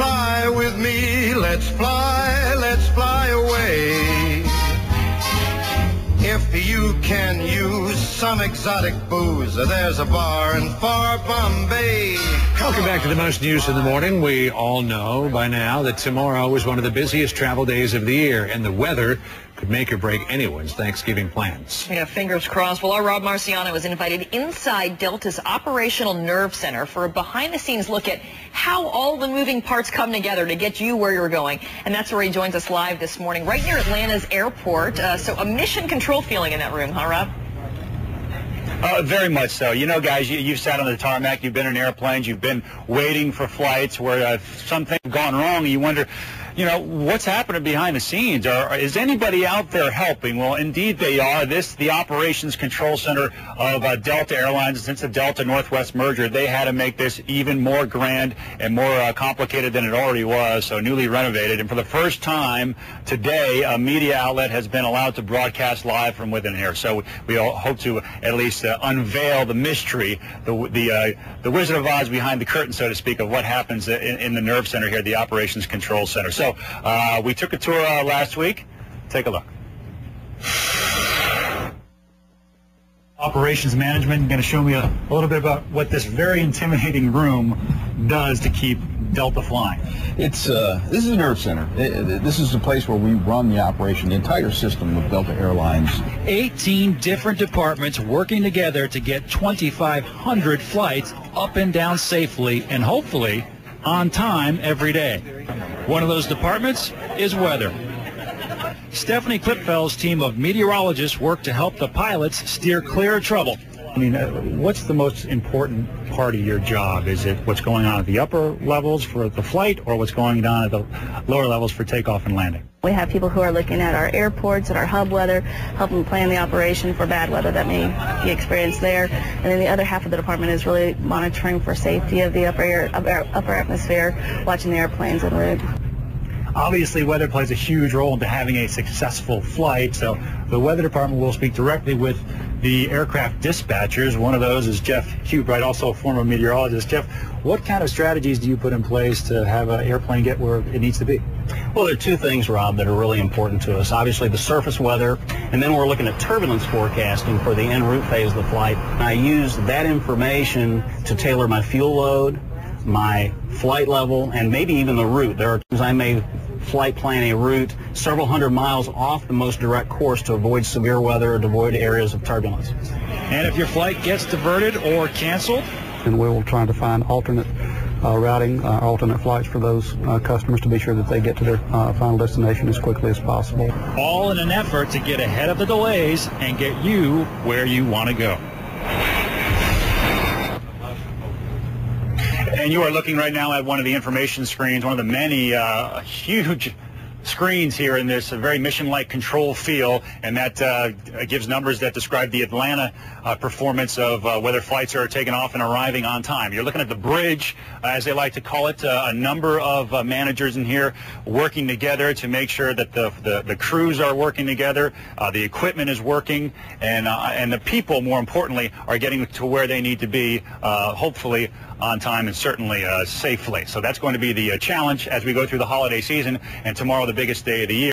fly with me. Let's fly away. If you can use some exotic booze, there's a bar in far Bombay. Welcome back to the most news in the morning. We all know by now that tomorrow is one of the busiest travel days of the year, and the weather could make or break anyone's Thanksgiving plans. Yeah, fingers crossed. Well, our Rob Marciano was invited inside Delta's Operational Nerve Center for a behind-the-scenes look at how all the moving parts come together to get you where you're going. And that's where he joins us live this morning, right near Atlanta's airport. So a mission control feeling in that room, huh, Rob? Very much so. You know, guys, you've sat on the tarmac, you've been in airplanes, you've been waiting for flights where something has gone wrong, and you wonder, you know, what's happening behind the scenes? Or is anybody out there helping? Well, indeed they are. The Operations Control Center of Delta Airlines, since the Delta Northwest merger, they had to make this even more grand and more complicated than it already was, so newly renovated. And for the first time today, a media outlet has been allowed to broadcast live from within here. So we all hope to at least unveil the mystery, the Wizard of Oz behind the curtain, so to speak, of what happens in the Nerve Center here, the Operations Control Center. So we took a tour last week. Take a look. Operations management going to show me a little bit about what this very intimidating room does to keep Delta flying. This is a nerve center. This is the place where we run the operation, the entire system of Delta Airlines. 18 different departments working together to get 2,500 flights up and down safely and hopefully on time every day. One of those departments is weather. Stephanie Klipfeld's team of meteorologists work to help the pilots steer clear of trouble. I mean, what's the most important part of your job? Is it what's going on at the upper levels for the flight, or what's going on at the lower levels for takeoff and landing? We have people who are looking at our airports, at our hub weather, helping plan the operation for bad weather that may be experienced there. And then the other half of the department is really monitoring for safety of the upper atmosphere, watching the airplanes en route. Obviously, weather plays a huge role into having a successful flight, so the weather department will speak directly with the aircraft dispatchers. One of those is Jeff Hubright, also a former meteorologist. Jeff, what kind of strategies do you put in place to have an airplane get where it needs to be? Well, there are two things, Rob, that are really important to us. Obviously, the surface weather, and then we're looking at turbulence forecasting for the en route phase of the flight. I use that information to tailor my fuel load, my flight level, and maybe even the route. There are times I may flight plan a route several hundred miles off the most direct course to avoid severe weather or to avoid areas of turbulence. And if your flight gets diverted or canceled, and we will try to find alternate routing, alternate flights for those customers to be sure that they get to their final destination as quickly as possible. All in an effort to get ahead of the delays and get you where you want to go. And you are looking right now at one of the information screens, one of the many huge screens here in this very mission-like control feel, and that gives numbers that describe the Atlanta performance of whether flights are taking off and arriving on time. You're looking at the bridge, as they like to call it, a number of managers in here working together to make sure that the crews are working together, the equipment is working, and the people, more importantly, are getting to where they need to be, hopefully on time and certainly safely. So that's going to be the challenge as we go through the holiday season, and tomorrow the biggest day of the year.